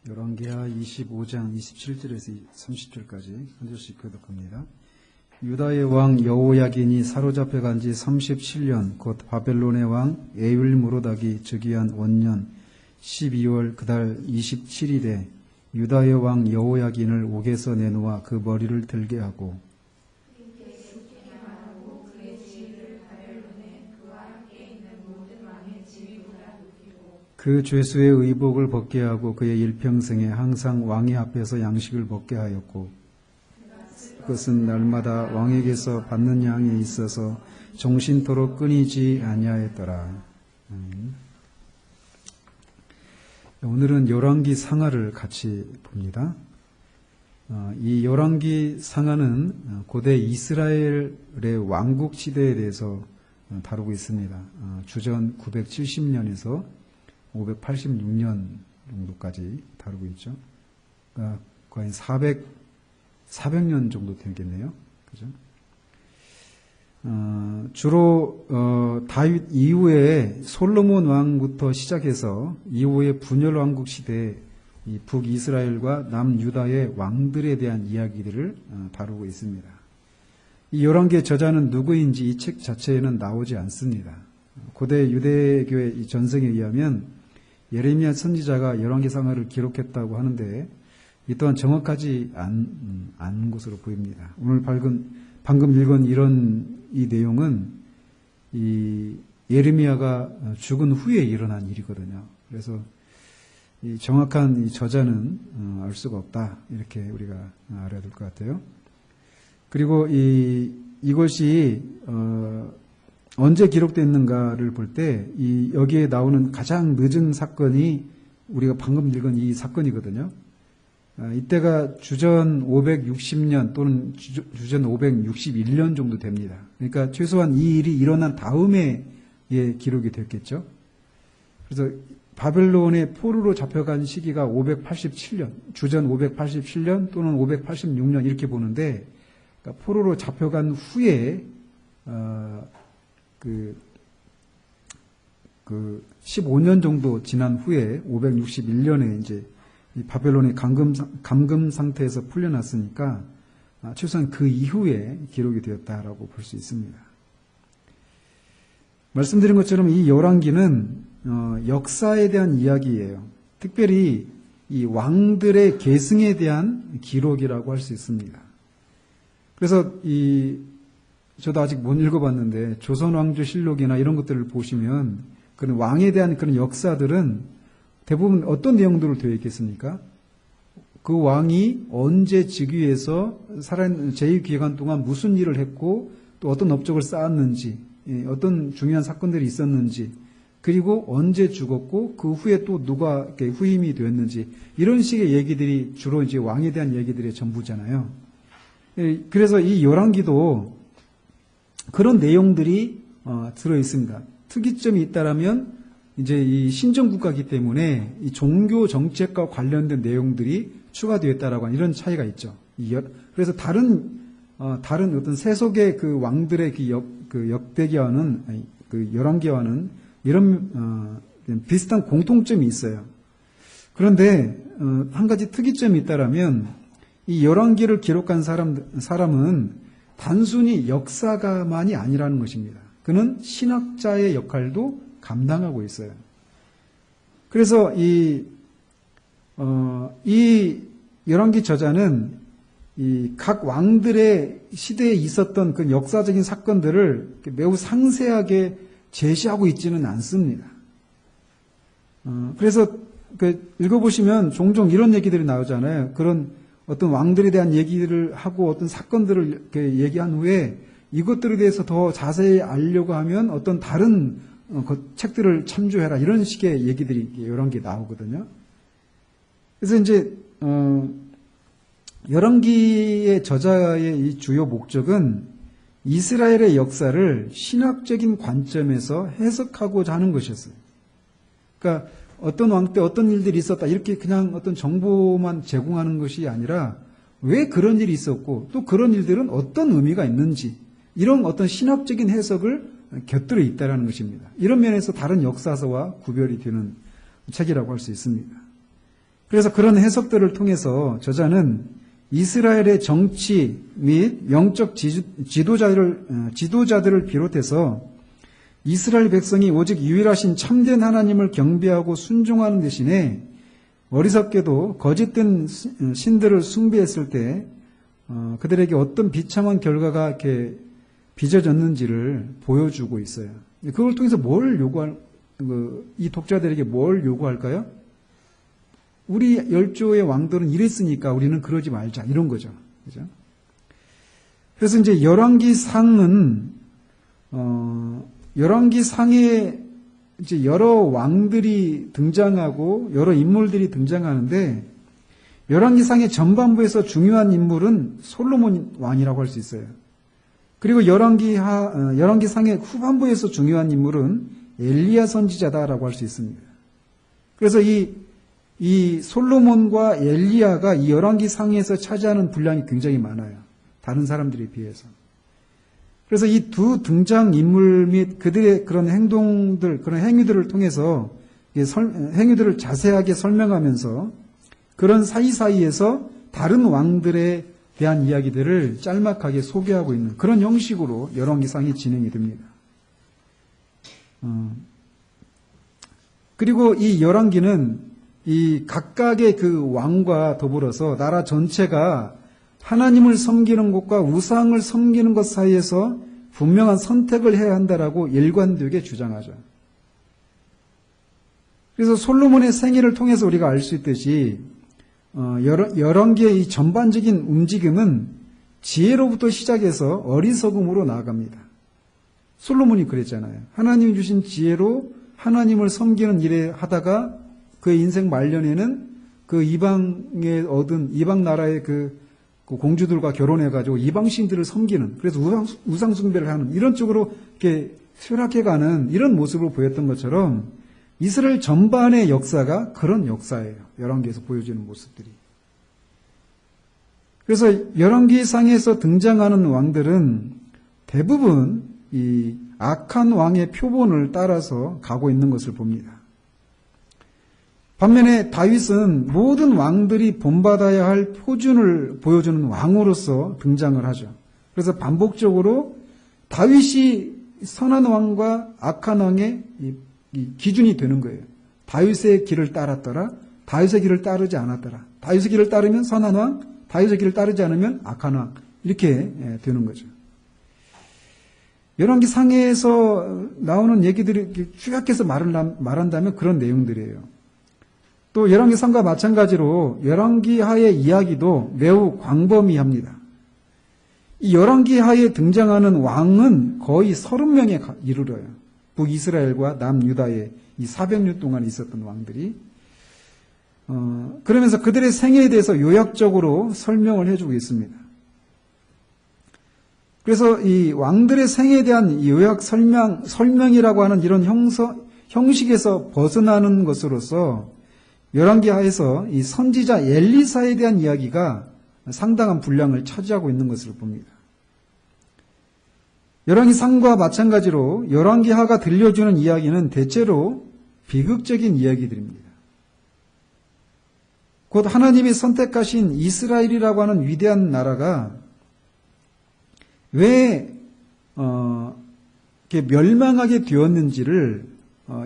열왕기하 25장 27절에서 30절까지 한 절씩 교독합니다. 유다의 왕 여호야긴이 사로잡혀간 지 37년 곧 바벨론의 왕 에윌무로닥이 즉위한 원년 12월 그달 27일에 유다의 왕 여호야긴을 옥에서 내놓아 그 머리를 들게 하고 그 죄수의 의복을 벗게 하고 그의 일평생에 항상 왕의 앞에서 양식을 먹게 하였고 그것은 날마다 왕에게서 받는 양에 있어서 종신토록 끊이지 아니하였더라. 오늘은 열왕기 상하를 같이 봅니다. 이 열왕기 상하는 고대 이스라엘의 왕국 시대에 대해서 다루고 있습니다. 주전 970년에서 586년 정도까지 다루고 있죠. 그러니까 거의 400년 정도 되겠네요. 그죠? 주로 다윗 이후에 솔로몬 왕부터 시작해서 이후의 분열 왕국 시대에 이 북이스라엘과 남유다의 왕들에 대한 이야기들을 다루고 있습니다. 이 열왕기의 저자는 누구인지 이 책 자체에는 나오지 않습니다. 고대 유대교의 이 전승에 의하면 예레미야 선지자가 열왕기 상하를 기록했다고 하는데 이 또한 정확하지 않은 것으로 보입니다. 오늘 방금 읽은 이 내용은 이 예레미야가 죽은 후에 일어난 일이거든요. 그래서 이 정확한 이 저자는 알 수가 없다. 이렇게 우리가 알아야 될 것 같아요. 그리고 이것이 언제 기록됐는가를 볼 때 여기에 나오는 가장 늦은 사건이 우리가 방금 읽은 이 사건이거든요. 이때가 주전 560년 또는 주전 561년 정도 됩니다. 그러니까 최소한 이 일이 일어난 다음에 기록이 됐겠죠. 그래서 바벨론의 포로로 잡혀간 시기가 587년, 주전 587년 또는 586년 이렇게 보는데 그러니까 포로로 잡혀간 후에 그 15년 정도 지난 후에 561년에 이제 이 바벨론의 감금 상태에서 풀려났으니까 최소한 그 이후에 기록이 되었다라고 볼 수 있습니다. 말씀드린 것처럼 이 열왕기는 역사에 대한 이야기예요. 특별히 이 왕들의 계승에 대한 기록이라고 할 수 있습니다. 그래서 저도 아직 못 읽어봤는데 조선왕조실록이나 이런 것들을 보시면 그런 왕에 대한 그런 역사들은 대부분 어떤 내용들로 되어 있겠습니까? 그 왕이 언제 즉위해서 살아있는 제2기간 동안 무슨 일을 했고 또 어떤 업적을 쌓았는지 어떤 중요한 사건들이 있었는지 그리고 언제 죽었고 그 후에 또 누가 후임이 되었는지 이런 식의 얘기들이 주로 이제 왕에 대한 얘기들의 전부잖아요. 그래서 이 열왕기도 그런 내용들이 들어 있습니다. 특이점이 있다라면 이제 이 신정국가이기 때문에 이 종교 정책과 관련된 내용들이 추가되었다라고 하는 이런 차이가 있죠. 그래서 다른 어떤 세속의 그 왕들의 그 역대기와는 그 열왕기와는 이런 비슷한 공통점이 있어요. 그런데 한 가지 특이점이 있다라면 이 열왕기를 기록한 사람은 단순히 역사가만이 아니라는 것입니다. 그는 신학자의 역할도 감당하고 있어요. 그래서 이 열왕기 저자는 이 각 왕들의 시대에 있었던 그 역사적인 사건들을 매우 상세하게 제시하고 있지는 않습니다. 그래서 읽어보시면 종종 이런 얘기들이 나오잖아요. 그런 어떤 왕들에 대한 얘기를 하고 어떤 사건들을 이렇게 얘기한 후에 이것들에 대해서 더 자세히 알려고 하면 어떤 다른 책들을 참조해라 이런 식의 얘기들이 열왕기에 나오거든요. 그래서 이제 열왕기의 저자의 이 주요 목적은 이스라엘의 역사를 신학적인 관점에서 해석하고자 하는 것이었어요. 그러니까 어떤 왕 때 어떤 일들이 있었다 이렇게 그냥 어떤 정보만 제공하는 것이 아니라 왜 그런 일이 있었고 또 그런 일들은 어떤 의미가 있는지 이런 어떤 신학적인 해석을 곁들여 있다는 것입니다. 이런 면에서 다른 역사서와 구별이 되는 책이라고 할 수 있습니다. 그래서 그런 해석들을 통해서 저자는 이스라엘의 정치 및 영적 지도자들을 비롯해서 이스라엘 백성이 오직 유일하신 참된 하나님을 경배하고 순종하는 대신에 어리석게도 거짓된 신들을 숭배했을 때 그들에게 어떤 비참한 결과가 이렇게 빚어졌는지를 보여주고 있어요. 그걸 통해서 이 독자들에게 뭘 요구할까요? 우리 열조의 왕들은 이랬으니까 우리는 그러지 말자, 이런 거죠. 그죠? 그래서 이제 열왕기상은 열왕기상에 이제 여러 왕들이 등장하고 여러 인물들이 등장하는데 열왕기상의 전반부에서 중요한 인물은 솔로몬 왕이라고 할 수 있어요. 그리고 열왕기상의 후반부에서 중요한 인물은 엘리야 선지자다라고 할 수 있습니다. 그래서 이 솔로몬과 엘리야가 이 열왕기상에서 차지하는 분량이 굉장히 많아요. 다른 사람들에 비해서. 그래서 이 두 등장 인물 및 그들의 그런 행동들, 그런 행위들을 통해서 행위들을 자세하게 설명하면서 그런 사이사이에서 다른 왕들에 대한 이야기들을 짤막하게 소개하고 있는 그런 형식으로 열왕기상이 진행이 됩니다. 그리고 이 열왕기는 이 각각의 그 왕과 더불어서 나라 전체가 하나님을 섬기는 것과 우상을 섬기는 것 사이에서 분명한 선택을 해야 한다라고 일관되게 주장하죠. 그래서 솔로몬의 생애를 통해서 우리가 알 수 있듯이 열왕기의 이 전반적인 움직임은 지혜로부터 시작해서 어리석음으로 나아갑니다. 솔로몬이 그랬잖아요. 하나님이 주신 지혜로 하나님을 섬기는 일에 하다가 그의 인생 말년에는 그 이방에 얻은 이방 나라의 그 공주들과 결혼해가지고 이방신들을 섬기는, 그래서 우상 숭배를 하는 이런 쪽으로 이렇게 쇠락해가는 이런 모습을 보였던 것처럼 이스라엘 전반의 역사가 그런 역사예요. 열왕기에서 보여지는 모습들이. 그래서 열왕기상에서 등장하는 왕들은 대부분 이 악한 왕의 표본을 따라서 가고 있는 것을 봅니다. 반면에 다윗은 모든 왕들이 본받아야 할 표준을 보여주는 왕으로서 등장을 하죠. 그래서 반복적으로 다윗이 선한 왕과 악한 왕의 이 기준이 되는 거예요. 다윗의 길을 따랐더라, 다윗의 길을 따르지 않았더라. 다윗의 길을 따르면 선한 왕, 다윗의 길을 따르지 않으면 악한 왕, 이렇게 되는 거죠. 열왕기 상에서 나오는 얘기들이 축약해서 말한다면 그런 내용들이에요. 또 열왕기상과 마찬가지로 열왕기하의 이야기도 매우 광범위합니다. 이 열왕기하에 등장하는 왕은 거의 30명에 이르러요. 북이스라엘과 남유다에 이 400년 동안 있었던 왕들이. 그러면서 그들의 생애에 대해서 요약적으로 설명을 해주고 있습니다. 그래서 이 왕들의 생애에 대한 요약 설명이라고 하는 이런 형식에서 벗어나는 것으로서 열왕기하에서 이 선지자 엘리사에 대한 이야기가 상당한 분량을 차지하고 있는 것을 봅니다. 열왕기상과 마찬가지로 열왕기하가 들려주는 이야기는 대체로 비극적인 이야기들입니다. 곧 하나님이 선택하신 이스라엘이라고 하는 위대한 나라가 왜 이렇게 멸망하게 되었는지를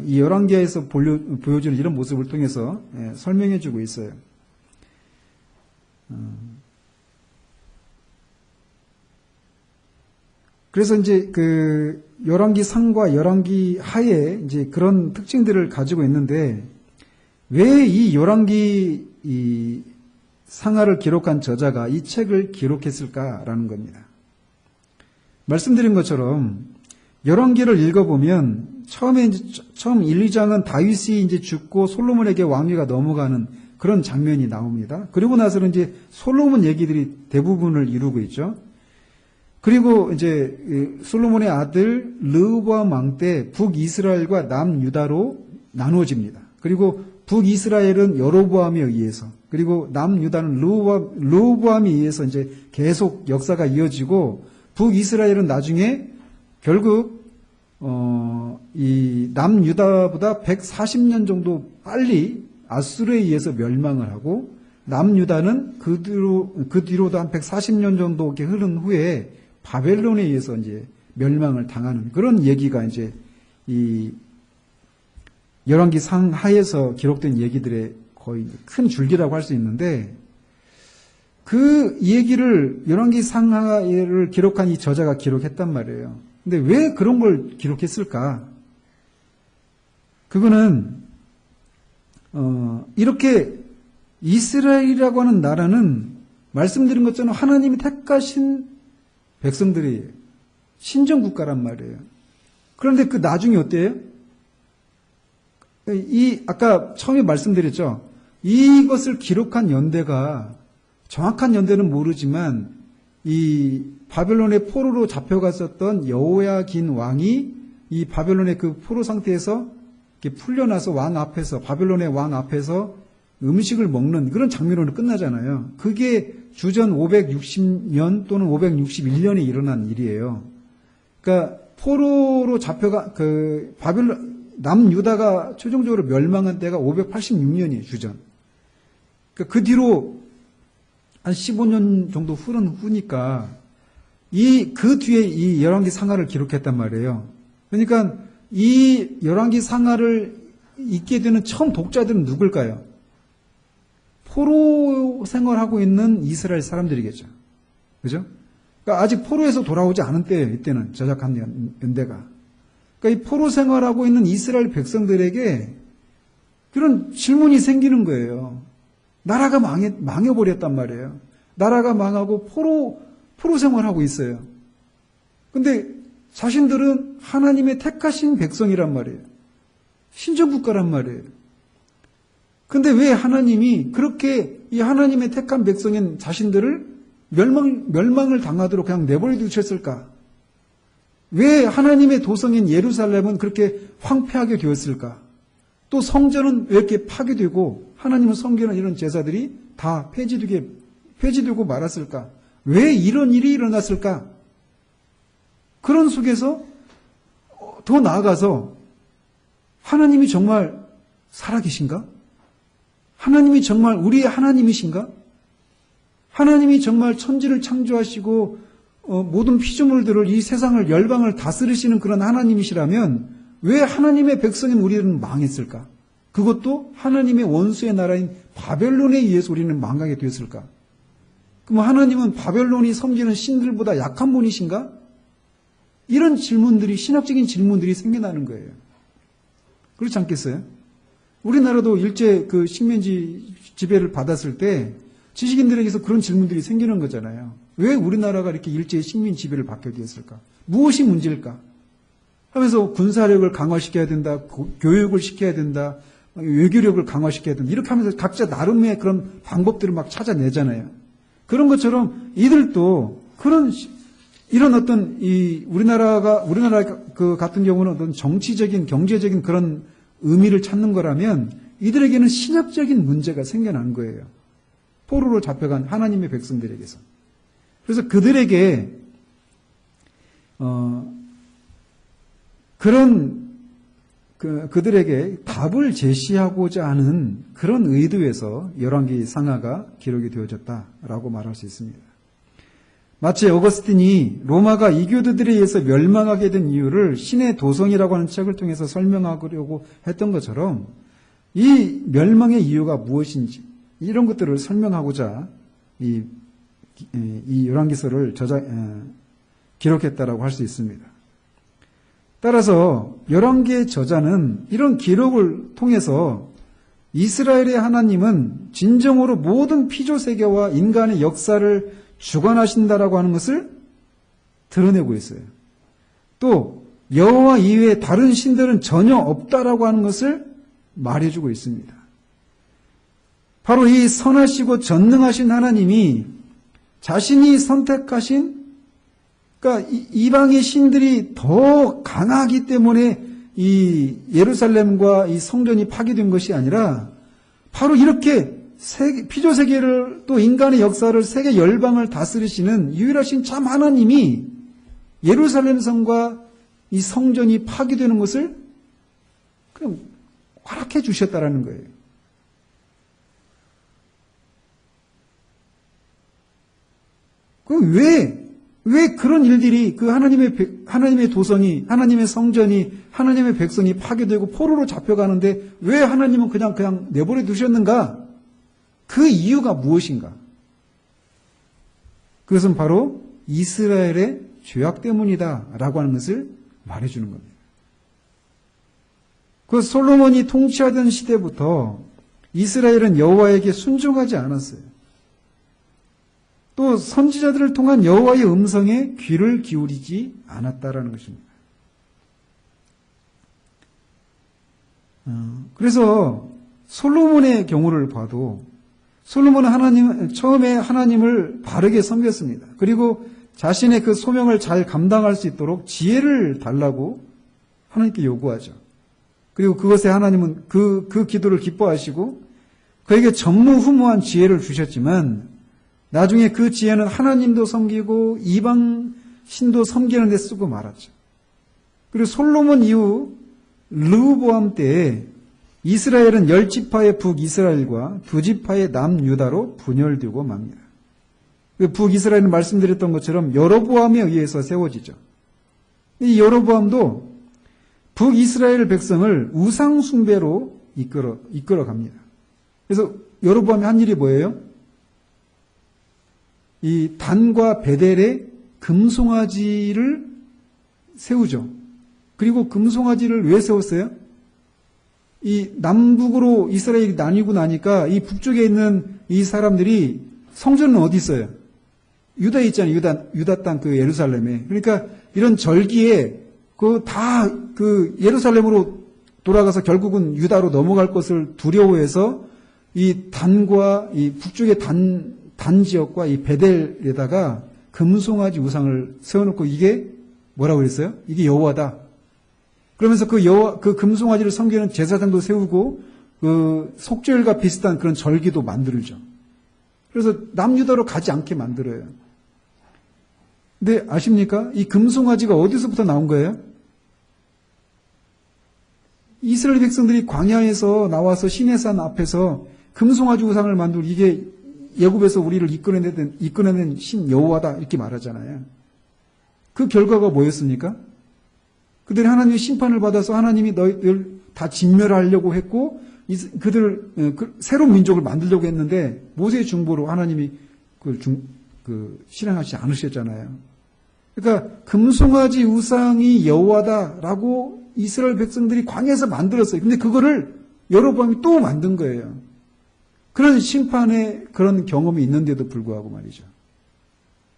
이 열왕기하에서 보여주는 이런 모습을 통해서 설명해 주고 있어요. 그래서 이제 그 열왕기상과 열왕기하에 이제 그런 특징들을 가지고 있는데 왜 이 열왕기 이 상하를 기록한 저자가 이 책을 기록했을까라는 겁니다. 말씀드린 것처럼 열왕기를 읽어보면 처음 1, 2장은 다윗이 이제 죽고 솔로몬에게 왕위가 넘어가는 그런 장면이 나옵니다. 그리고 나서는 이제 솔로몬 얘기들이 대부분을 이루고 있죠. 그리고 이제 솔로몬의 아들 르호보암 왕 때 북이스라엘과 남유다로 나누어집니다. 그리고 북이스라엘은 여로보암에 의해서, 그리고 남유다는 르호보암에 의해서 이제 계속 역사가 이어지고 북이스라엘은 나중에 결국 이 남유다보다 140년 정도 빨리 아수르에 의해서 멸망을 하고 남유다는 그 뒤로도 한 140년 정도 이렇게 흐른 후에 바벨론에 의해서 이제 멸망을 당하는 그런 얘기가 이제 이 열왕기 상하에서 기록된 얘기들의 거의 큰 줄기라고 할 수 있는데 그 얘기를 열왕기 상하를 기록한 이 저자가 기록했단 말이에요. 근데 왜 그런 걸 기록했을까? 그거는 이렇게 이스라엘이라고 하는 나라는 말씀드린 것처럼 하나님이 택하신 백성들이 신정국가란 말이에요. 그런데 그 나중에 어때요? 아까 처음에 말씀드렸죠. 이것을 기록한 연대가 정확한 연대는 모르지만 이 바벨론의 포로로 잡혀갔었던 여호야긴 왕이 이 바벨론의 그 포로 상태에서 이렇게 풀려나서 바벨론의 왕 앞에서 음식을 먹는 그런 장면으로 끝나잖아요. 그게 주전 560년 또는 561년에 일어난 일이에요. 그러니까 포로로 남유다가 최종적으로 멸망한 때가 586년이에요, 주전. 그러니까 그 뒤로 한 15년 정도 흐른 후니까 그 뒤에 이 열왕기 상하를 기록했단 말이에요. 그러니까 이 열왕기 상하를 읽게 되는 처음 독자들은 누굴까요? 포로 생활하고 있는 이스라엘 사람들이겠죠. 그죠? 그러니까 아직 포로에서 돌아오지 않은 때예요. 이때는 저작한 연대가. 그러니까 이 포로 생활하고 있는 이스라엘 백성들에게 그런 질문이 생기는 거예요. 나라가 망해버렸단 말이에요. 나라가 망하고 포로 생활하고 있어요. 근데 자신들은 하나님의 택하신 백성이란 말이에요. 신정국가란 말이에요. 근데 왜 하나님이 그렇게 이 하나님의 택한 백성인 자신들을 멸망을 당하도록 그냥 내버려 두셨을까? 왜 하나님의 도성인 예루살렘은 그렇게 황폐하게 되었을까? 또 성전은 왜 이렇게 파괴되고 하나님을 섬기는 이런 제사들이 다 폐지되고 말았을까? 왜 이런 일이 일어났을까? 그런 속에서 더 나아가서 하나님이 정말 살아계신가? 하나님이 정말 우리의 하나님이신가? 하나님이 정말 천지를 창조하시고 모든 피조물들을 이 세상을 열방을 다스리시는 그런 하나님이시라면 왜 하나님의 백성인 우리는 망했을까? 그것도 하나님의 원수의 나라인 바벨론에 의해서 우리는 망하게 되었을까? 그럼 하나님은 바벨론이 섬기는 신들보다 약한 분이신가? 이런 질문들이 신학적인 질문들이 생겨나는 거예요. 그렇지 않겠어요? 우리나라도 일제 그 식민지 지배를 받았을 때 지식인들에게서 그런 질문들이 생기는 거잖아요. 왜 우리나라가 이렇게 일제 식민 지배를 받게 되었을까? 무엇이 문제일까? 하면서 군사력을 강화시켜야 된다, 교육을 시켜야 된다, 외교력을 강화시켜야 된다. 이렇게 하면서 각자 나름의 그런 방법들을 막 찾아내잖아요. 그런 것처럼 이들도 이런 어떤 우리나라 그 같은 경우는 어떤 정치적인, 경제적인 그런 의미를 찾는 거라면 이들에게는 신학적인 문제가 생겨난 거예요. 포로로 잡혀간 하나님의 백성들에게서. 그래서 그들에게 그들에게 답을 제시하고자 하는 그런 의도에서 열왕기 상하가 기록이 되어졌다라고 말할 수 있습니다. 마치 어거스틴이 로마가 이교도들에 의해서 멸망하게 된 이유를 신의 도성이라고 하는 책을 통해서 설명하려고 했던 것처럼 이 멸망의 이유가 무엇인지 이런 것들을 설명하고자 이 열왕기서를 기록했다라고 할 수 있습니다. 따라서 열왕기의 저자는 이런 기록을 통해서 이스라엘의 하나님은 진정으로 모든 피조 세계와 인간의 역사를 주관하신다라고 하는 것을 드러내고 있어요. 또 여호와 이외에 다른 신들은 전혀 없다라고 하는 것을 말해주고 있습니다. 바로 이 선하시고 전능하신 하나님이 자신이 선택하신, 그러니까 이방의 신들이 더 강하기 때문에 이 예루살렘과 이 성전이 파괴된 것이 아니라 바로 이렇게 피조 세계를 또 인간의 역사를 세계 열방을 다스리시는 유일하신 참 하나님이 예루살렘 성과 이 성전이 파괴되는 것을 그냥 허락해 주셨다라는 거예요. 왜 그런 일들이 그 하나님의 도성이, 하나님의 성전이, 하나님의 백성이 파괴되고 포로로 잡혀가는데 왜 하나님은 그냥 내버려 두셨는가? 그 이유가 무엇인가? 그것은 바로 이스라엘의 죄악 때문이다라고 하는 것을 말해주는 겁니다. 그 솔로몬이 통치하던 시대부터 이스라엘은 여호와에게 순종하지 않았어요. 또 선지자들을 통한 여호와의 음성에 귀를 기울이지 않았다라는 것입니다. 그래서 솔로몬의 경우를 봐도 솔로몬은 처음에 하나님을 바르게 섬겼습니다. 그리고 자신의 그 소명을 잘 감당할 수 있도록 지혜를 달라고 하나님께 요구하죠. 그리고 그것에 하나님은 그 기도를 기뻐하시고 그에게 전무후무한 지혜를 주셨지만 나중에 그 지혜는 하나님도 섬기고 이방 신도 섬기는 데 쓰고 말았죠. 그리고 솔로몬 이후 르호보암 때에 이스라엘은 10지파의 북이스라엘과 2지파의 남유다로 분열되고 맙니다. 북이스라엘은 말씀드렸던 것처럼 여로보암에 의해서 세워지죠. 이 여로보암도 북이스라엘 백성을 우상 숭배로 이끌어 갑니다. 그래서 여로보암이 한 일이 뭐예요? 이 단과 베델의 금송아지를 세우죠. 그리고 금송아지를 왜 세웠어요? 이 남북으로 이스라엘이 나뉘고 나니까 이 북쪽에 있는 이 사람들이 성전은 어디 있어요? 유다에 있잖아요. 유다 땅 그 예루살렘에. 그러니까 이런 절기에 그 예루살렘으로 돌아가서 결국은 유다로 넘어갈 것을 두려워해서 이 단과 이 북쪽의 단 지역과 이 베델에다가 금송아지 우상을 세워놓고 이게 뭐라고 그랬어요? 이게 여호와다. 그러면서 그 금송아지를 섬기는 제사장도 세우고 그 속죄일과 비슷한 그런 절기도 만들죠. 그래서 남유다로 가지 않게 만들어요. 근데 아십니까? 이 금송아지가 어디서부터 나온 거예요? 이스라엘 백성들이 광야에서 나와서 시내산 앞에서 금송아지 우상을 만들고 이게 애굽에서 우리를 이끌어낸 신 여호와다 이렇게 말하잖아요. 그 결과가 뭐였습니까? 그들이 하나님의 심판을 받아서 하나님이 너희들 다 진멸하려고 했고 그들을 새로운 민족을 만들려고 했는데 모세의 중보로 하나님이 그걸 실행하지 않으셨잖아요. 그러니까 금송아지 우상이 여호와다라고 이스라엘 백성들이 광야에서 만들었어요. 근데 그거를 여로보암이 또 만든 거예요. 그런 심판의 그런 경험이 있는데도 불구하고 말이죠.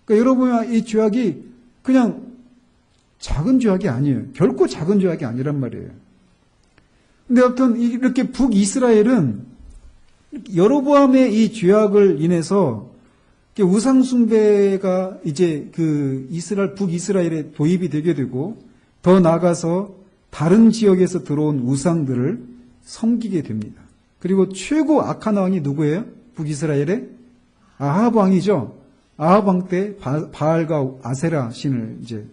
그러니까 여로보암의 이 죄악이 그냥 작은 죄악이 아니에요. 결코 작은 죄악이 아니란 말이에요. 근데 어떤 이렇게 북이스라엘은 여로보암의 이 죄악을 인해서 우상숭배가 이제 그 북이스라엘에 도입이 되게 되고 더 나아가서 다른 지역에서 들어온 우상들을 섬기게 됩니다. 그리고 최고 악한 왕이 누구예요? 북이스라엘의 아합 왕이죠. 아합 왕 때 바알과 아세라 신을 이제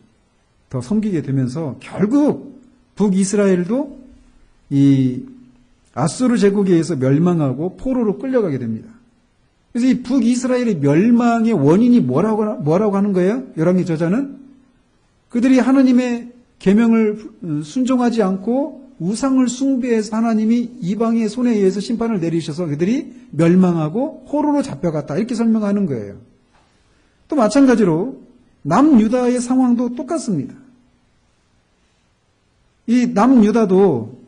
더 섬기게 되면서 결국 북이스라엘도 이 아수르 제국에 의해서 멸망하고 포로로 끌려가게 됩니다. 그래서 이 북이스라엘의 멸망의 원인이 뭐라고 하는 거예요? 열왕기 저자는 그들이 하나님의 계명을 순종하지 않고 우상을 숭배해서 하나님이 이방의 손에 의해서 심판을 내리셔서 그들이 멸망하고 포로로 잡혀갔다 이렇게 설명하는 거예요. 또 마찬가지로 남유다의 상황도 똑같습니다. 이 남유다도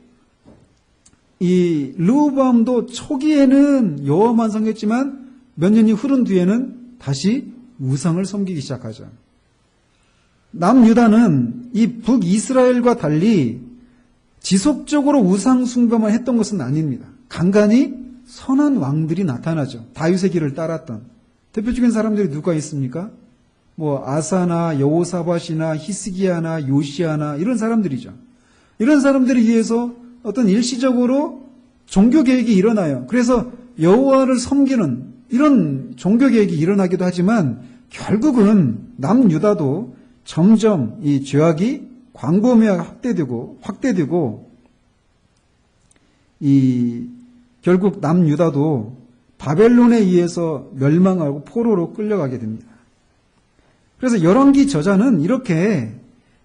이 르호보암도 초기에는 여호와만 섬겼지만 몇 년이 흐른 뒤에는 다시 우상을 섬기기 시작하죠. 남유다는 이 북이스라엘과 달리 지속적으로 우상 숭배만 했던 것은 아닙니다. 간간히 선한 왕들이 나타나죠. 다윗의 길을 따랐던 대표적인 사람들이 누가 있습니까? 뭐 아사나 여호사밧이나 히스기야나 요시야나 이런 사람들이죠. 이런 사람들에 의해서 어떤 일시적으로 종교개혁이 일어나요. 그래서 여호와를 섬기는 이런 종교개혁이 일어나기도 하지만 결국은 남유다도 점점 이 죄악이 광범위하게 확대되고 이 결국 남유다도 바벨론에 의해서 멸망하고 포로로 끌려가게 됩니다. 그래서 열왕기 저자는 이렇게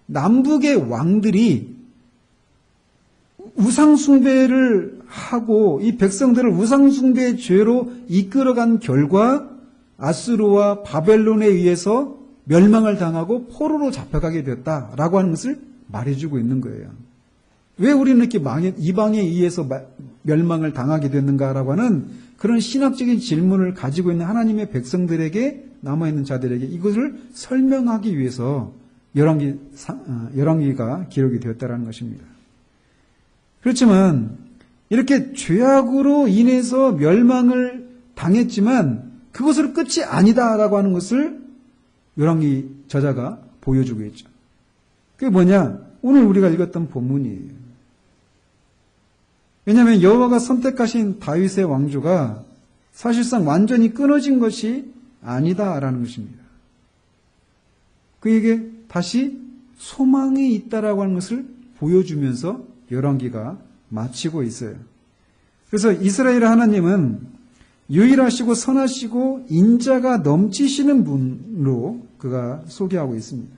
남북의 왕들이 우상숭배를 하고 이 백성들을 우상숭배의 죄로 이끌어간 결과 아수르와 바벨론에 의해서 멸망을 당하고 포로로 잡혀가게 됐다라고 하는 것을 말해주고 있는 거예요. 왜 우리는 이렇게 이방에 의해서 멸망을 당하게 됐는가라고 하는 그런 신학적인 질문을 가지고 있는 하나님의 백성들에게, 남아있는 자들에게 이것을 설명하기 위해서 열왕기가 기록이 되었다는 것입니다. 그렇지만 이렇게 죄악으로 인해서 멸망을 당했지만 그것으로 끝이 아니다라고 하는 것을 열왕기 저자가 보여주고 있죠. 그게 뭐냐? 오늘 우리가 읽었던 본문이에요. 왜냐하면 여호와가 선택하신 다윗의 왕조가 사실상 완전히 끊어진 것이 아니다라는 것입니다. 그에게 다시 소망이 있다라고 하는 것을 보여주면서 열왕기가 마치고 있어요. 그래서 이스라엘 하나님은 유일하시고 선하시고 인자가 넘치시는 분으로 그가 소개하고 있습니다.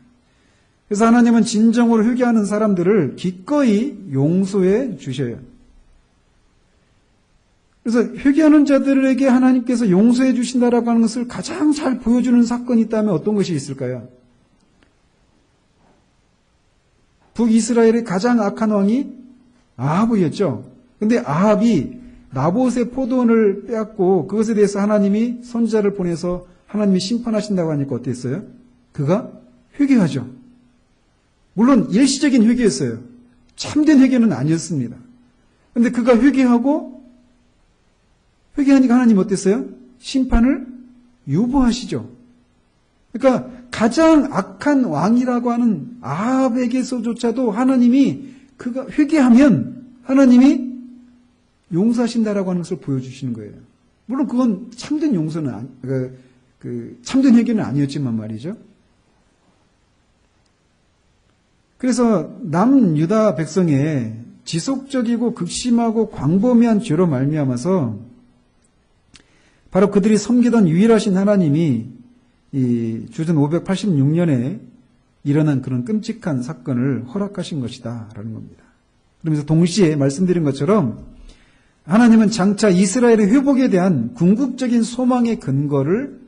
그래서 하나님은 진정으로 회개하는 사람들을 기꺼이 용서해 주셔요. 그래서 회개하는 자들에게 하나님께서 용서해 주신다라고 하는 것을 가장 잘 보여주는 사건이 있다면 어떤 것이 있을까요? 북이스라엘의 가장 악한 왕이 아합이었죠. 근데 아합이 나봇의 포도원을 빼앗고 그것에 대해서 하나님이 선지자를 보내서 하나님이 심판하신다고 하니까 어땠어요? 그가 회개하죠. 물론 일시적인 회개였어요. 참된 회개는 아니었습니다. 근데 그가 회개하니까 하나님 어땠어요? 심판을 유보하시죠. 그러니까 가장 악한 왕이라고 하는 아합에게서조차도 하나님이 그가 회개하면 하나님이 용서하신다라고 하는 것을 보여주시는 거예요. 물론 그건 참된 용서는 참된 회개는 아니었지만 말이죠. 그래서 남유다 백성의 지속적이고 극심하고 광범위한 죄로 말미암아서 바로 그들이 섬기던 유일하신 하나님이 이 주전 586년에 일어난 그런 끔찍한 사건을 허락하신 것이다라는 겁니다. 그러면서 동시에 말씀드린 것처럼 하나님은 장차 이스라엘의 회복에 대한 궁극적인 소망의 근거를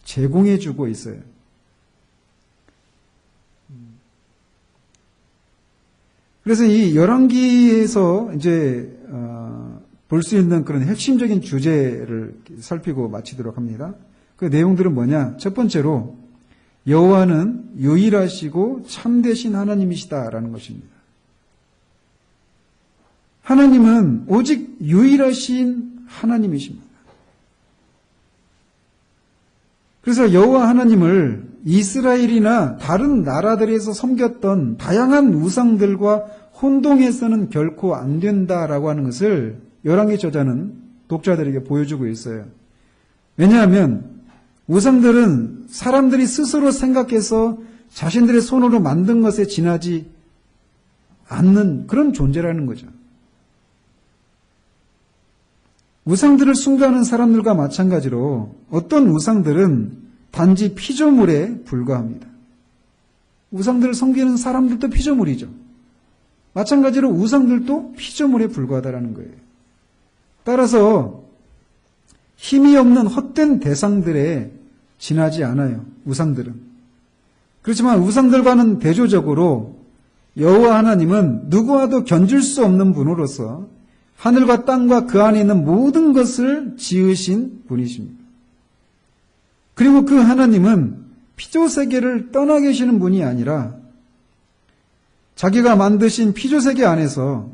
제공해 주고 있어요. 그래서 이 열왕기에서 이제 볼 수 있는 그런 핵심적인 주제를 살피고 마치도록 합니다. 그 내용들은 뭐냐? 첫 번째로 여호와는 유일하시고 참되신 하나님이시다라는 것입니다. 하나님은 오직 유일하신 하나님이십니다. 그래서 여호와 하나님을 이스라엘이나 다른 나라들에서 섬겼던 다양한 우상들과 혼동해서는 결코 안 된다라고 하는 것을 열왕기 저자는 독자들에게 보여주고 있어요. 왜냐하면 우상들은 사람들이 스스로 생각해서 자신들의 손으로 만든 것에 지나지 않는 그런 존재라는 거죠. 우상들을 숭배하는 사람들과 마찬가지로 어떤 우상들은 단지 피조물에 불과합니다. 우상들을 섬기는 사람들도 피조물이죠. 마찬가지로 우상들도 피조물에 불과하다는 거예요. 따라서 힘이 없는 헛된 대상들에 지나지 않아요. 우상들은. 그렇지만 우상들과는 대조적으로 여호와 하나님은 누구와도 견줄 수 없는 분으로서 하늘과 땅과 그 안에 있는 모든 것을 지으신 분이십니다. 그리고 그 하나님은 피조세계를 떠나 계시는 분이 아니라 자기가 만드신 피조세계 안에서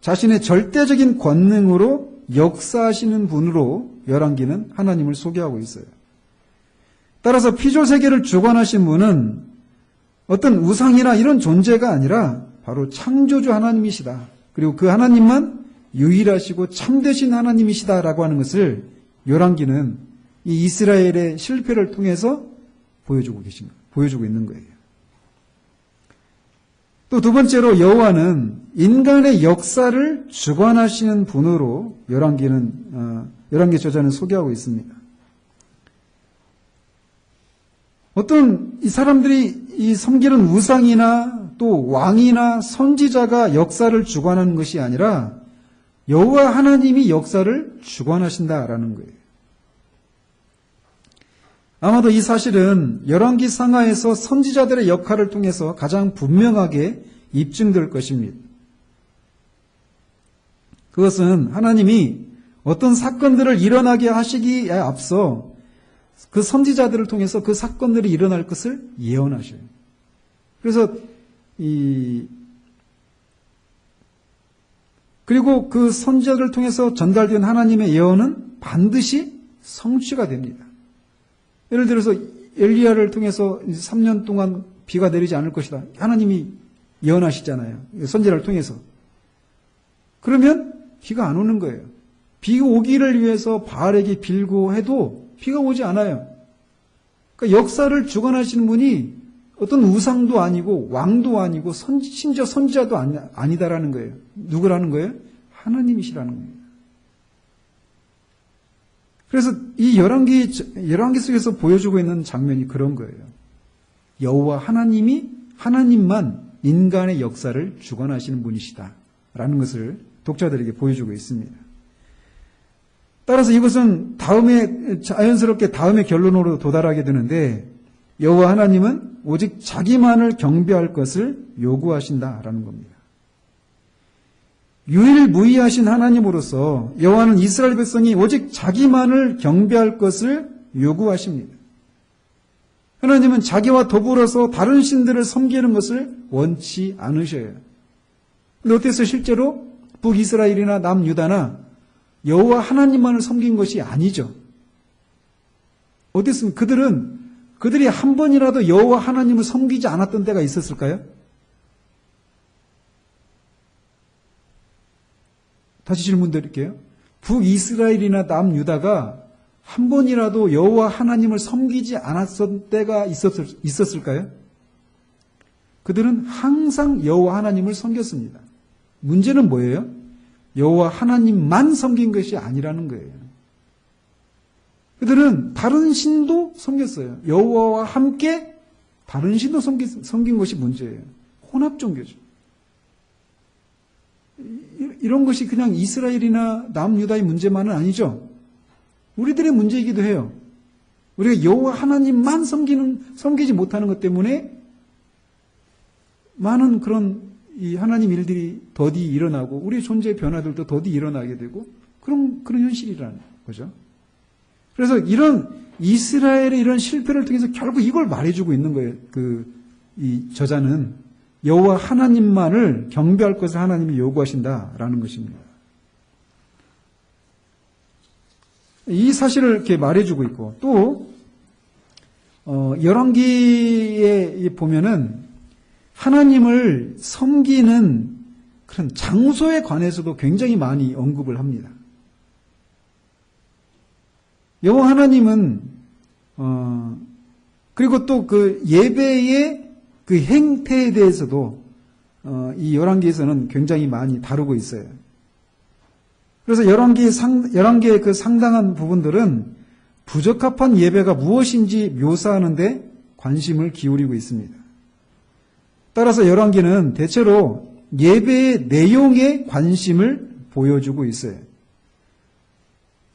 자신의 절대적인 권능으로 역사하시는 분으로 열왕기는 하나님을 소개하고 있어요. 따라서 피조세계를 주관하신 분은 어떤 우상이나 이런 존재가 아니라 바로 창조주 하나님이시다. 그리고 그 하나님만 유일하시고 참되신 하나님이시다라고 하는 것을 열왕기는 이 이스라엘의 실패를 통해서 보여주고 있는 거예요. 또 두 번째로 여호와는 인간의 역사를 주관하시는 분으로 열왕기 저자는 소개하고 있습니다. 어떤 이 사람들이 이 섬기는 우상이나 또 왕이나 선지자가 역사를 주관하는 것이 아니라 여호와 하나님이 역사를 주관하신다라는 거예요. 아마도 이 사실은 열왕기 상하에서 선지자들의 역할을 통해서 가장 분명하게 입증될 것입니다. 그것은 하나님이 어떤 사건들을 일어나게 하시기에 앞서 그 선지자들을 통해서 그 사건들이 일어날 것을 예언하셔요. 그래서 그리고 그 선지자들을 통해서 전달된 하나님의 예언은 반드시 성취가 됩니다. 예를 들어서 엘리야를 통해서 3년 동안 비가 내리지 않을 것이다. 하나님이 예언하시잖아요. 선지자를 통해서. 그러면 비가 안 오는 거예요. 비 오기를 위해서 바알에게 빌고 해도 비가 오지 않아요. 그러니까 역사를 주관하시는 분이 어떤 우상도 아니고 왕도 아니고 심지어 선지자도 아니다라는 거예요. 누구라는 거예요? 하나님이시라는 거예요. 그래서 이 열왕기 속에서 보여주고 있는 장면이 그런 거예요. 여호와 하나님만 인간의 역사를 주관하시는 분이시다라는 것을 독자들에게 보여주고 있습니다. 따라서 이것은 자연스럽게 다음의 결론으로 도달하게 되는데 여호와 하나님은 오직 자기만을 경배할 것을 요구하신다라는 겁니다. 유일무이하신 하나님으로서 여호와는 이스라엘 백성이 오직 자기만을 경배할 것을 요구하십니다. 하나님은 자기와 더불어서 다른 신들을 섬기는 것을 원치 않으셔요. 그런데 어땠어요? 실제로 북이스라엘이나 남유다나 여호와 하나님만을 섬긴 것이 아니죠. 어땠습니까? 그들이 한 번이라도 여호와 하나님을 섬기지 않았던 때가 있었을까요? 다시 질문 드릴게요. 북이스라엘이나 남유다가 한 번이라도 여호와 하나님을 섬기지 않았던 때가 있었을까요? 그들은 항상 여호와 하나님을 섬겼습니다. 문제는 뭐예요? 여호와 하나님만 섬긴 것이 아니라는 거예요. 그들은 다른 신도 섬겼어요. 여호와와 함께 다른 신도 섬긴 것이 문제예요. 혼합 종교죠. 이런 것이 그냥 이스라엘이나 남유다의 문제만은 아니죠. 우리들의 문제이기도 해요. 우리가 여호와 하나님만 섬기지 못하는 것 때문에 많은 그런 이 하나님 일들이 더디 일어나고 우리의 존재의 변화들도 더디 일어나게 되고 그런 현실이라는 거죠. 그래서 이런 이스라엘의 이런 실패를 통해서 결국 이걸 말해주고 있는 거예요. 이 저자는 여호와 하나님만을 경배할 것을 하나님이 요구하신다라는 것입니다. 이 사실을 이렇게 말해주고 있고 또 열왕기에 보면은 하나님을 섬기는 그런 장소에 관해서도 굉장히 많이 언급을 합니다. 여호와 하나님은 그리고 또 그 예배의 그 행태에 대해서도 이 열왕기에서는 굉장히 많이 다루고 있어요. 그래서 열왕기의 그 상당한 부분들은 부적합한 예배가 무엇인지 묘사하는데 관심을 기울이고 있습니다. 따라서 열왕기는 대체로 예배의 내용에 관심을 보여주고 있어요.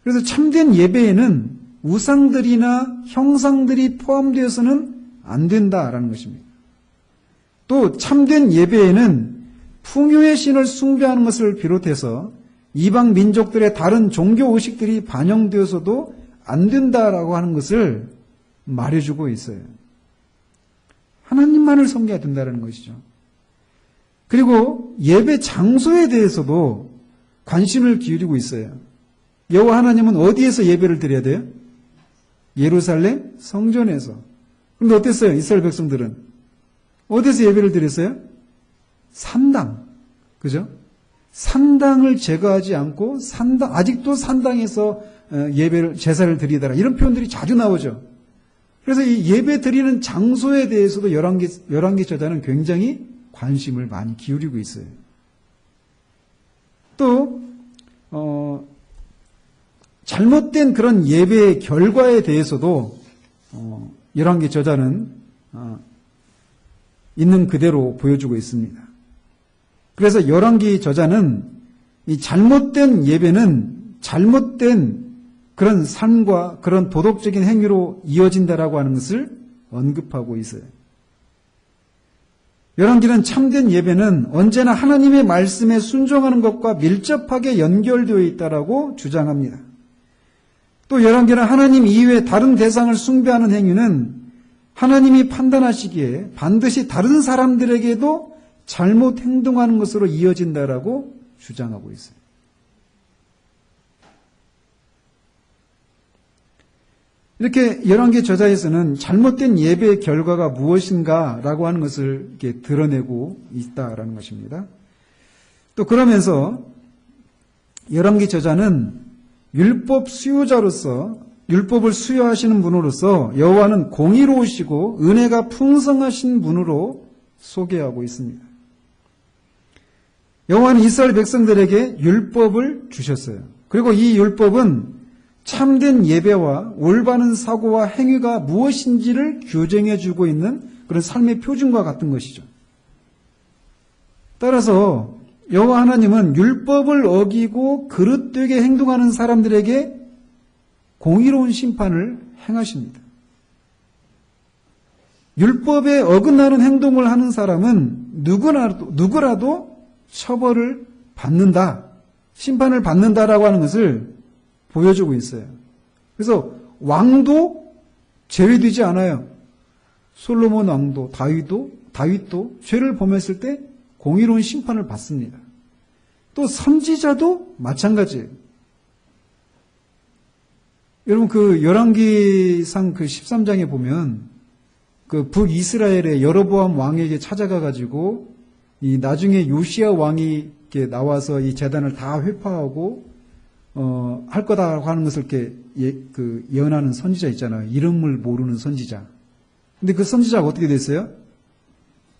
그래서 참된 예배에는 우상들이나 형상들이 포함되어서는 안 된다라는 것입니다. 또 참된 예배에는 풍요의 신을 숭배하는 것을 비롯해서 이방 민족들의 다른 종교 의식들이 반영되어서도 안 된다라고 하는 것을 말해주고 있어요. 하나님만을 섬겨야 된다는 것이죠. 그리고 예배 장소에 대해서도 관심을 기울이고 있어요. 여호와 하나님은 어디에서 예배를 드려야 돼요? 예루살렘 성전에서. 그런데 어땠어요? 이스라엘 백성들은 어디서 예배를 드렸어요? 산당. 그죠? 산당을 제거하지 않고 아직도 산당에서 제사를 드리더라. 이런 표현들이 자주 나오죠. 그래서 이 예배 드리는 장소에 대해서도 열왕기 저자는 굉장히 관심을 많이 기울이고 있어요. 또 잘못된 그런 예배의 결과에 대해서도 열왕기 저자는 있는 그대로 보여주고 있습니다. 그래서 열왕기 저자는 이 잘못된 예배는 잘못된 그런 삶과 그런 도덕적인 행위로 이어진다라고 하는 것을 언급하고 있어요. 열왕기는 참된 예배는 언제나 하나님의 말씀에 순종하는 것과 밀접하게 연결되어 있다라고 주장합니다. 또 열왕기는 하나님 이외에 다른 대상을 숭배하는 행위는 하나님이 판단하시기에 반드시 다른 사람들에게도 잘못 행동하는 것으로 이어진다라고 주장하고 있어요. 이렇게 열왕기 저자에서는 잘못된 예배의 결과가 무엇인가라고 하는 것을 이렇게 드러내고 있다라는 것입니다. 또 그러면서 열왕기 저자는 율법 수요자로서 율법을 수요하시는 분으로서 여호와는 공의로우시고 은혜가 풍성하신 분으로 소개하고 있습니다. 여호와는 이스라엘 백성들에게 율법을 주셨어요. 그리고 이 율법은 참된 예배와 올바른 사고와 행위가 무엇인지를 교정해주고 있는 그런 삶의 표준과 같은 것이죠. 따라서 여호와 하나님은 율법을 어기고 그릇되게 행동하는 사람들에게 공의로운 심판을 행하십니다. 율법에 어긋나는 행동을 하는 사람은 누구라도 처벌을 받는다, 심판을 받는다라고 하는 것을 보여주고 있어요. 그래서 왕도 제외되지 않아요. 솔로몬 왕도 다윗도 죄를 범했을 때 공의로운 심판을 받습니다. 또 선지자도 마찬가지예요. 여러분 그 열왕기상 그 13장에 보면 그 북이스라엘의 여로보암 왕에게 찾아가 가지고 이 나중에 요시야 왕이 이렇게 나와서 이 제단을 다 회파하고 할 거다라고 하는 것을 이렇게 예언하는 선지자 있잖아요. 이름을 모르는 선지자. 근데 그 선지자가 어떻게 됐어요?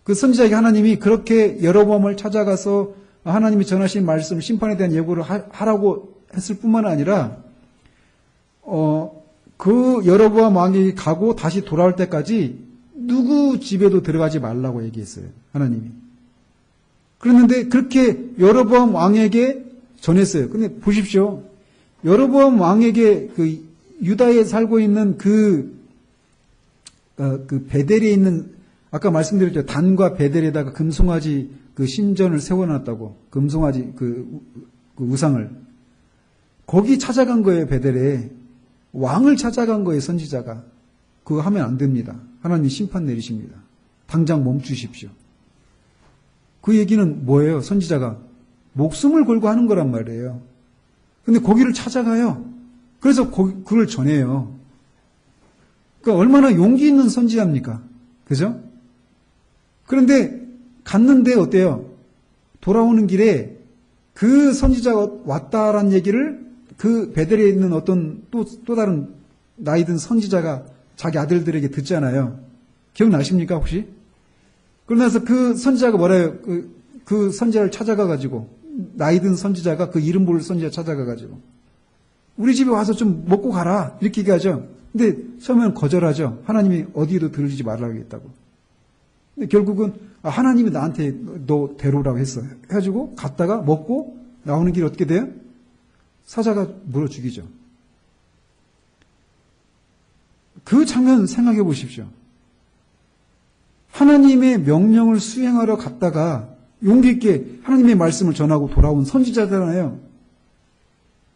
그 선지자에게 하나님이 그렇게 여로보암을 찾아가서 하나님이 전하신 말씀, 심판에 대한 예고를 하라고 했을 뿐만 아니라 그 여로보암 왕이 가고 다시 돌아올 때까지 누구 집에도 들어가지 말라고 얘기했어요. 하나님이. 그랬는데 그렇게 여로보암 왕에게 전했어요. 근데 보십시오. 여로보암 왕에게 그 유다에 살고 있는 그 베델에 있는 아까 말씀드렸죠. 단과 베델에다가 금송아지 그 신전을 세워놨다고. 금송아지 그 우상을. 거기 찾아간 거예요. 베델에. 왕을 찾아간 거예요. 선지자가. 그거 하면 안 됩니다. 하나님 심판 내리십니다. 당장 멈추십시오. 그 얘기는 뭐예요? 선지자가. 목숨을 걸고 하는 거란 말이에요. 근데 거기를 찾아가요. 그래서 그걸 전해요. 그러니까 얼마나 용기 있는 선지자입니까? 그죠? 그런데 갔는데 어때요? 돌아오는 길에 그 선지자가 왔다라는 얘기를 그 베델에 있는 어떤 또 다른 나이 든 선지자가 자기 아들들에게 듣잖아요. 기억나십니까 혹시? 그러면서 그 선지자가 뭐래요? 그 선지자를 찾아가가지고 나이 든 선지자가 그 이름 모를 선지자 찾아가가지고 우리 집에 와서 좀 먹고 가라 이렇게 얘기하죠. 근데 처음에는 거절하죠. 하나님이 어디에도 들으지 말라고 했다고. 근데 결국은 하나님이 나한테 너 데려오라고 했어. 해가지고 갔다가 먹고 나오는 길 어떻게 돼요? 사자가 물어 죽이죠. 그 장면 생각해 보십시오. 하나님의 명령을 수행하러 갔다가 용기 있게 하나님의 말씀을 전하고 돌아온 선지자잖아요.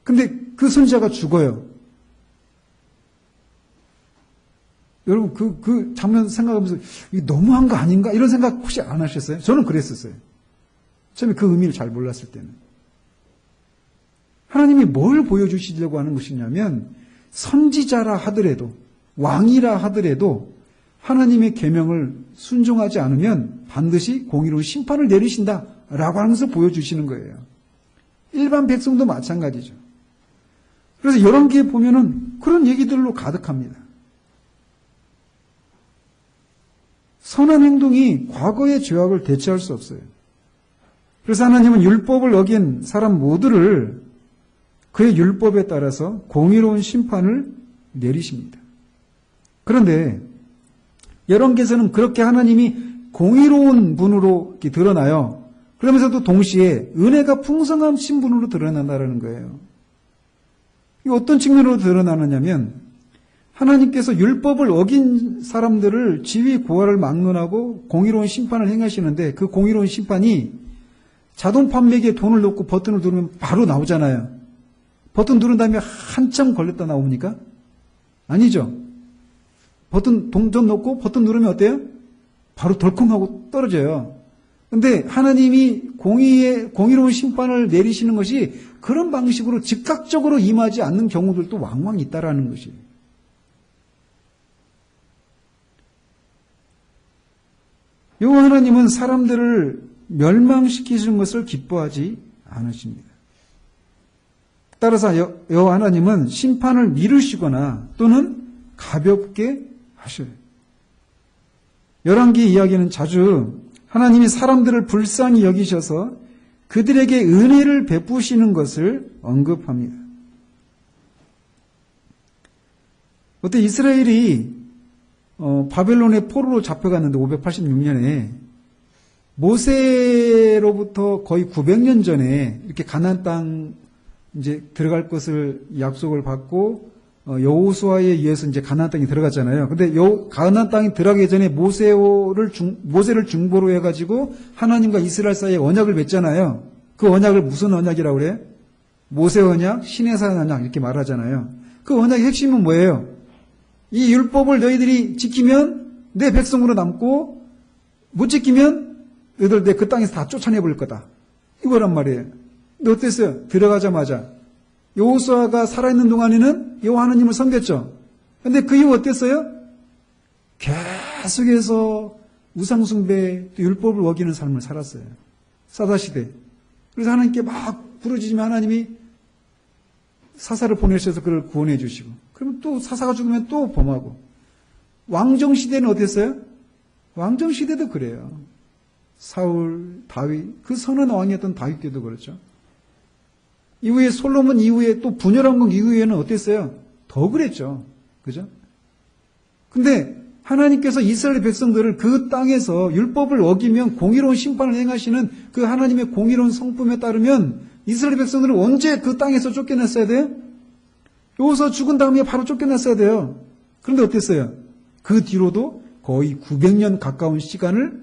근데 그 선지자가 죽어요. 여러분 그 장면 생각하면서 이게 너무한 거 아닌가? 이런 생각 혹시 안 하셨어요? 저는 그랬었어요. 처음에 그 의미를 잘 몰랐을 때는. 하나님이 뭘 보여주시려고 하는 것이냐면 선지자라 하더라도 왕이라 하더라도 하나님의 계명을 순종하지 않으면 반드시 공의로운 심판을 내리신다라고 하면서 보여주시는 거예요. 일반 백성도 마찬가지죠. 그래서 열왕기에 보면은 그런 얘기들로 가득합니다. 선한 행동이 과거의 죄악을 대체할 수 없어요. 그래서 하나님은 율법을 어긴 사람 모두를 그의 율법에 따라서 공의로운 심판을 내리십니다. 그런데 열왕기에서는 그렇게 하나님이 공의로운 분으로 이렇게 드러나요. 그러면서도 동시에 은혜가 풍성하신 분으로 드러난다는 거예요. 이 어떤 측면으로 드러나느냐면 하나님께서 율법을 어긴 사람들을 지위 고하를 막론하고 공의로운 심판을 행하시는데 그 공의로운 심판이 자동 판매기에 돈을 넣고 버튼을 누르면 바로 나오잖아요. 버튼 누른 다음에 한참 걸렸다 나옵니까? 아니죠. 버튼 동전 넣고 버튼 누르면 어때요? 바로 덜컹하고 떨어져요. 근데 하나님이 공의로운 심판을 내리시는 것이 그런 방식으로 즉각적으로 임하지 않는 경우들도 왕왕 있다라는 것이에요. 여호와 하나님은 사람들을 멸망시키시는 것을 기뻐하지 않으십니다. 따라서 여호와 하나님은 심판을 미루시거나 또는 가볍게 하셔요. 열왕기 이야기는 자주 하나님이 사람들을 불쌍히 여기셔서 그들에게 은혜를 베푸시는 것을 언급합니다. 그때 이스라엘이 바벨론의 포로로 잡혀갔는데 586년에 모세로부터 거의 900년 전에 이렇게 가나안 땅 이제 들어갈 것을 약속을 받고 여호수아에 의해서 이제 가나안 땅에 들어갔잖아요. 근데 가나안 땅에 들어가기 전에 모세를 중보로 해가지고 하나님과 이스라엘 사이에 언약을 맺잖아요. 그 언약을 무슨 언약이라고 그래요? 모세 언약, 시내산 언약 이렇게 말하잖아요. 그 언약의 핵심은 뭐예요? 이 율법을 너희들이 지키면 내 백성으로 남고 못 지키면 너희들 내 그 땅에서 다 쫓아내버릴 거다. 이거란 말이에요. 근데 어땠어요? 들어가자마자 여호수아가 살아있는 동안에는 여호와 하나님을 섬겼죠. 근데 그 이후 어땠어요? 계속해서 우상숭배, 또 율법을 어기는 삶을 살았어요. 사사시대. 그래서 하나님께 막 부르짖으면 하나님이 사사를 보내셔서 그를 구원해 주시고, 그러면 또 사사가 죽으면 또 범하고. 왕정시대는 어땠어요? 왕정시대도 그래요. 사울, 다윗, 그 선한 왕이었던 다윗 때도 그렇죠. 이후에 솔로몬 이후에 또 분열왕국 이후에는 어땠어요? 더 그랬죠. 그죠? 근데 하나님께서 이스라엘 백성들을 그 땅에서 율법을 어기면 공의로운 심판을 행하시는 그 하나님의 공의로운 성품에 따르면 이스라엘 백성들은 언제 그 땅에서 쫓겨났어야 돼요? 여호수아 죽은 다음에 바로 쫓겨났어야 돼요. 그런데 어땠어요? 그 뒤로도 거의 900년 가까운 시간을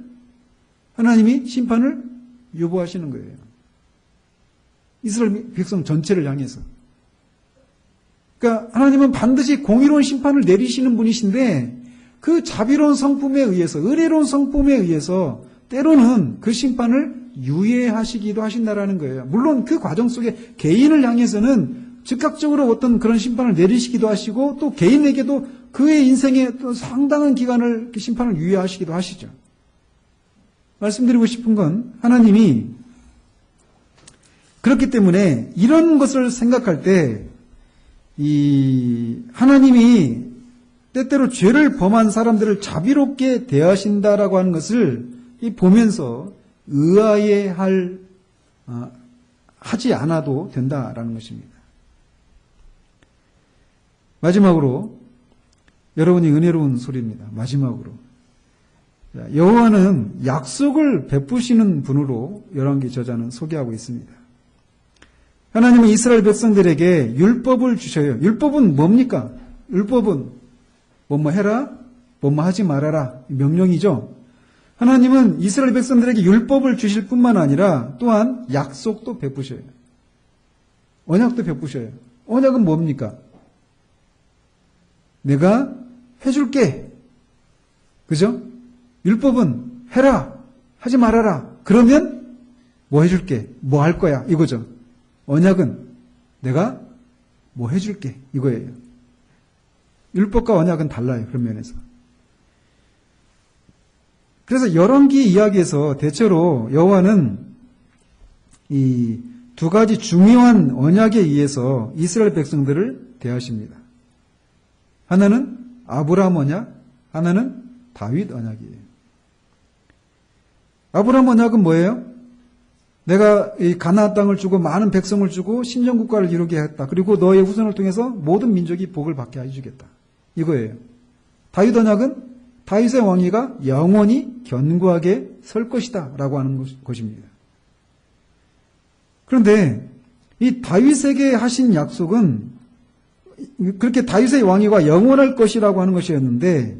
하나님이 심판을 유보하시는 거예요. 이스라엘 백성 전체를 향해서. 그러니까 하나님은 반드시 공의로운 심판을 내리시는 분이신데 그 자비로운 성품에 의해서, 은혜로운 성품에 의해서 때로는 그 심판을 유예하시기도 하신다라는 거예요. 물론 그 과정 속에 개인을 향해서는 즉각적으로 어떤 그런 심판을 내리시기도 하시고 또 개인에게도 그의 인생에 또 상당한 기간을 심판을 유예하시기도 하시죠. 말씀드리고 싶은 건 하나님이 그렇기 때문에 이런 것을 생각할 때 하나님이 때때로 죄를 범한 사람들을 자비롭게 대하신다라고 하는 것을 보면서 하지 않아도 된다라는 것입니다. 마지막으로 여러분이 은혜로운 소리입니다. 마지막으로 여호와는 약속을 베푸시는 분으로 열왕기 저자는 소개하고 있습니다. 하나님은 이스라엘 백성들에게 율법을 주셔요. 율법은 뭡니까? 율법은 뭐뭐 해라, 뭐뭐 하지 말아라 명령이죠. 하나님은 이스라엘 백성들에게 율법을 주실 뿐만 아니라 또한 약속도 베푸셔요. 언약도 베푸셔요. 언약은 뭡니까? 내가 해줄게. 그죠? 율법은 해라, 하지 말아라. 그러면 뭐 해줄게, 뭐 할 거야 이거죠. 언약은 내가 뭐 해줄게 이거예요. 율법과 언약은 달라요. 그런 면에서. 그래서 열왕기 이야기에서 대체로 여호와는 이 두 가지 중요한 언약에 의해서 이스라엘 백성들을 대하십니다. 하나는 아브라함 언약, 하나는 다윗 언약이에요. 아브라함 언약은 뭐예요? 내가 이 가나안 땅을 주고 많은 백성을 주고 신정국가를 이루게 했다. 그리고 너의 후손을 통해서 모든 민족이 복을 받게 해주겠다. 이거예요. 다윗 언약은 다윗의 왕위가 영원히 견고하게 설 것이다 라고 하는 것입니다. 그런데 이 다윗에게 하신 약속은 그렇게 다윗의 왕위가 영원할 것이라고 하는 것이었는데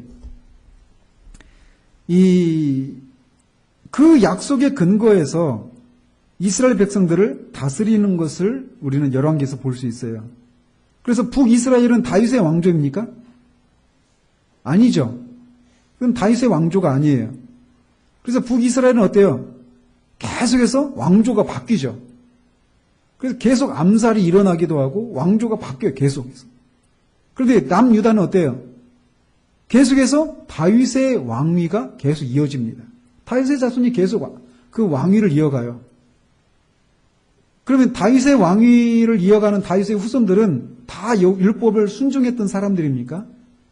그 약속의 근거에서 이스라엘 백성들을 다스리는 것을 우리는 열왕기에서 볼 수 있어요. 그래서 북이스라엘은 다윗의 왕조입니까? 아니죠. 그건 다윗의 왕조가 아니에요. 그래서 북이스라엘은 어때요? 계속해서 왕조가 바뀌죠. 그래서 계속 암살이 일어나기도 하고 왕조가 바뀌어요. 계속해서. 그런데 남유다는 어때요? 계속해서 다윗의 왕위가 계속 이어집니다. 다윗의 자손이 계속 그 왕위를 이어가요. 그러면 다윗의 왕위를 이어가는 다윗의 후손들은 다 율법을 순종했던 사람들입니까?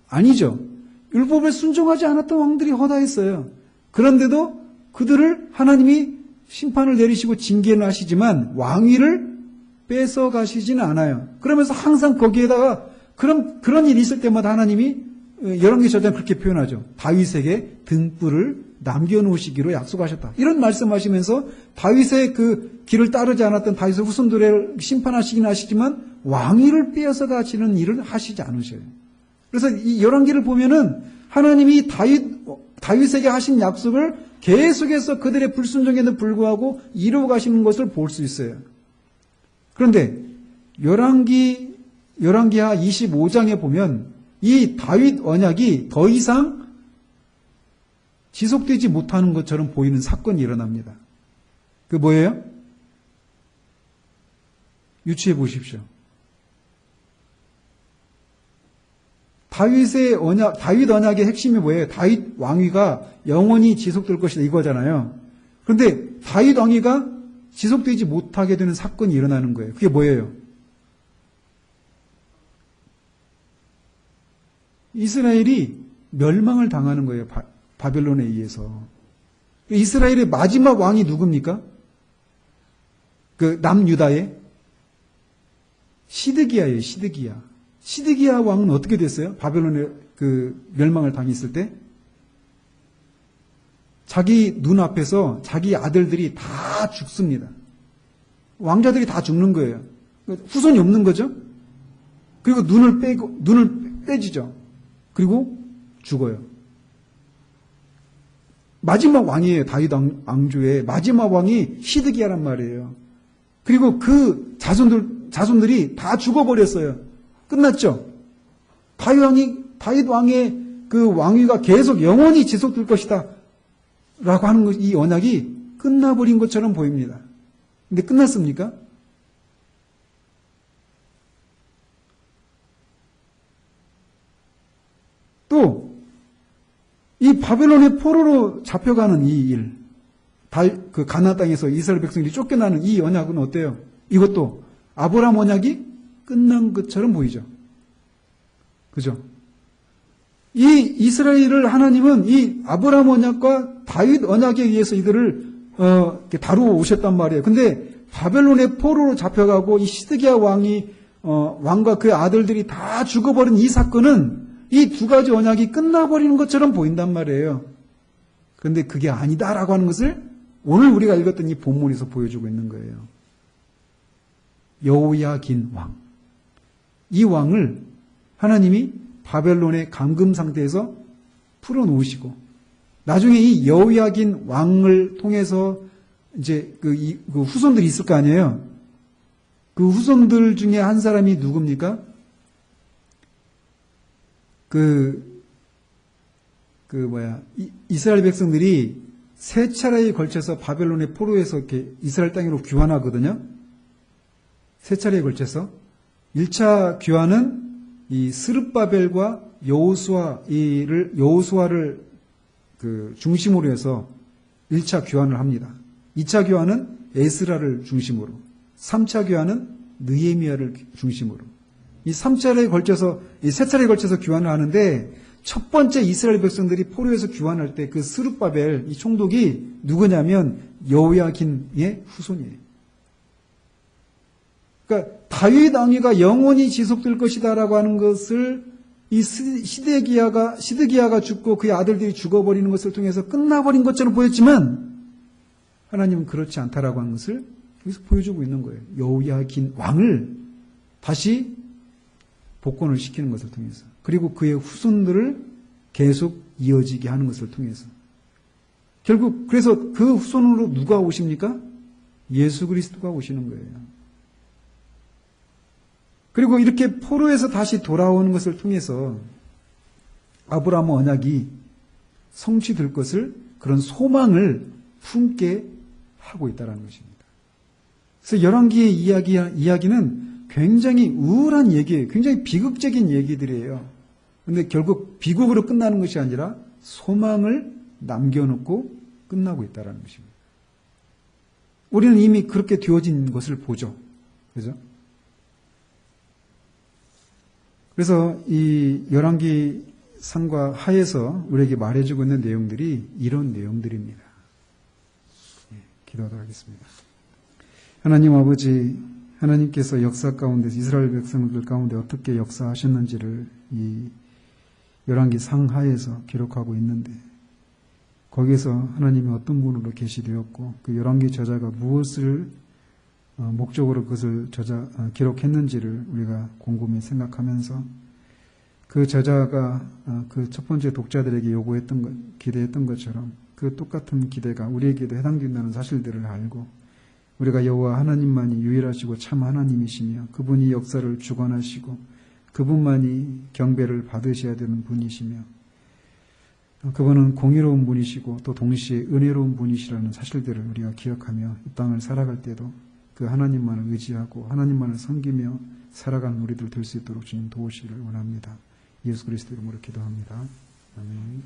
아니죠. 율법에 순종하지 않았던 왕들이 허다했어요. 그런데도 그들을 하나님이 심판을 내리시고 징계는 하시지만 왕위를 뺏어 가시지는 않아요. 그러면서 항상 거기에다가 그런 일이 있을 때마다 하나님이 열왕기 저자는 그렇게 표현하죠. 다윗에게 등불을 남겨놓으시기로 약속하셨다. 이런 말씀하시면서 다윗의 그 길을 따르지 않았던 다윗의 후손들을 심판하시긴 하시지만 왕위를 빼앗아 가시는 일을 하시지 않으셔요. 그래서 이 열왕기를 보면은 하나님이 다윗에게 하신 약속을 계속해서 그들의 불순종에도 불구하고 이루어 가시는 것을 볼 수 있어요. 그런데 열왕기하 25장에 보면 이 다윗 언약이 더 이상 지속되지 못하는 것처럼 보이는 사건이 일어납니다. 그 뭐예요? 유추해 보십시오. 다윗 언약의 핵심이 뭐예요? 다윗 왕위가 영원히 지속될 것이다 이거잖아요. 그런데 다윗 왕위가 지속되지 못하게 되는 사건이 일어나는 거예요. 그게 뭐예요? 이스라엘이 멸망을 당하는 거예요. 바벨론에 의해서. 이스라엘의 마지막 왕이 누굽니까? 그 남유다의 시드기야예요. 시드기야 왕은 어떻게 됐어요? 바벨론에 그 멸망을 당했을 때 자기 눈앞에서 자기 아들들이 다 죽습니다. 왕자들이 다 죽는 거예요. 후손이 없는 거죠. 그리고 눈을 빼지죠. 그리고 죽어요. 마지막 왕이에요. 다윗 왕조의 마지막 왕이 시드기야란 말이에요. 그리고 그 자손들이 다 죽어버렸어요. 끝났죠. 다윗 왕의 그 왕위가 계속 영원히 지속될 것이다. 라고 하는 이 언약이 끝나버린 것처럼 보입니다. 근데 끝났습니까? 또, 이 바벨론의 포로로 잡혀가는 이 일, 그 가나안 땅에서 이스라엘 백성들이 쫓겨나는 이 언약은 어때요? 이것도 아브라함 언약이 끝난 것처럼 보이죠. 그죠? 이 이스라엘을 하나님은 이 아브라함 언약과 다윗 언약에 의해서 이들을 다루어 오셨단 말이에요. 근데 바벨론의 포로로 잡혀가고 이 시드기야 왕과 그의 아들들이 다 죽어버린 이 사건은 이 두 가지 언약이 끝나버리는 것처럼 보인단 말이에요. 그런데 그게 아니다라고 하는 것을 오늘 우리가 읽었던 이 본문에서 보여주고 있는 거예요. 여호야긴 왕. 이 왕을 하나님이 바벨론의 감금 상태에서 풀어놓으시고 나중에 이 여호야긴 왕을 통해서 이제 그 후손들이 있을 거 아니에요. 그 후손들 중에 한 사람이 누굽니까? 이스라엘 백성들이 세 차례에 걸쳐서 바벨론의 포로에서 이렇게 이스라엘 땅으로 귀환하거든요. 세 차례에 걸쳐서. 1차 귀환은 이 스룹바벨과 여호수아를 그 중심으로 해서 1차 귀환을 합니다. 2차 귀환은 에스라를 중심으로, 3차 귀환은 느헤미야를 중심으로. 이 3차례에 걸쳐서, 이 3차례에 걸쳐서 귀환을 하는데 첫 번째 이스라엘 백성들이 포로에서 귀환할 때 그 스룹바벨, 이 총독이 누구냐면 여호야긴의 후손이에요. 그러니까 다윗 왕위가 영원히 지속될 것이다라고 하는 것을 이 시드기야가 죽고 그의 아들들이 죽어버리는 것을 통해서 끝나버린 것처럼 보였지만 하나님은 그렇지 않다라고 하는 것을 여기서 보여주고 있는 거예요. 여호야긴 왕을 다시 복권을 시키는 것을 통해서, 그리고 그의 후손들을 계속 이어지게 하는 것을 통해서, 결국 그래서 그 후손으로 누가 오십니까? 예수 그리스도가 오시는 거예요. 그리고 이렇게 포로에서 다시 돌아오는 것을 통해서 아브라함 언약이 성취될 것을, 그런 소망을 품게 하고 있다는 것입니다. 그래서 열왕기의 이야기는 굉장히 우울한 얘기예요. 굉장히 비극적인 얘기들이에요. 그런데 결국 비극으로 끝나는 것이 아니라 소망을 남겨놓고 끝나고 있다는 것입니다. 우리는 이미 그렇게 되어진 것을 보죠. 그죠? 그래서 이 열왕기 상과 하에서 우리에게 말해주고 있는 내용들이 이런 내용들입니다. 기도하도록 하겠습니다. 하나님 아버지, 하나님께서 역사 가운데서 이스라엘 백성들 가운데 어떻게 역사하셨는지를 이 열왕기 상하에서 기록하고 있는데, 거기에서 하나님이 어떤 분으로 계시되었고 그 열왕기 저자가 무엇을 목적으로 그것을 기록했는지를 우리가 곰곰이 생각하면서, 그 저자가 그 첫 번째 독자들에게 기대했던 것처럼 그 똑같은 기대가 우리에게도 해당된다는 사실들을 알고, 우리가 여호와 하나님만이 유일하시고 참 하나님이시며 그분이 역사를 주관하시고 그분만이 경배를 받으셔야 되는 분이시며 그분은 공의로운 분이시고 또 동시에 은혜로운 분이시라는 사실들을 우리가 기억하며 이 땅을 살아갈 때도 그 하나님만을 의지하고 하나님만을 섬기며 살아가는 우리들 될 수 있도록 주님 도우시기를 원합니다. 예수 그리스도 이름으로 기도합니다. 아멘.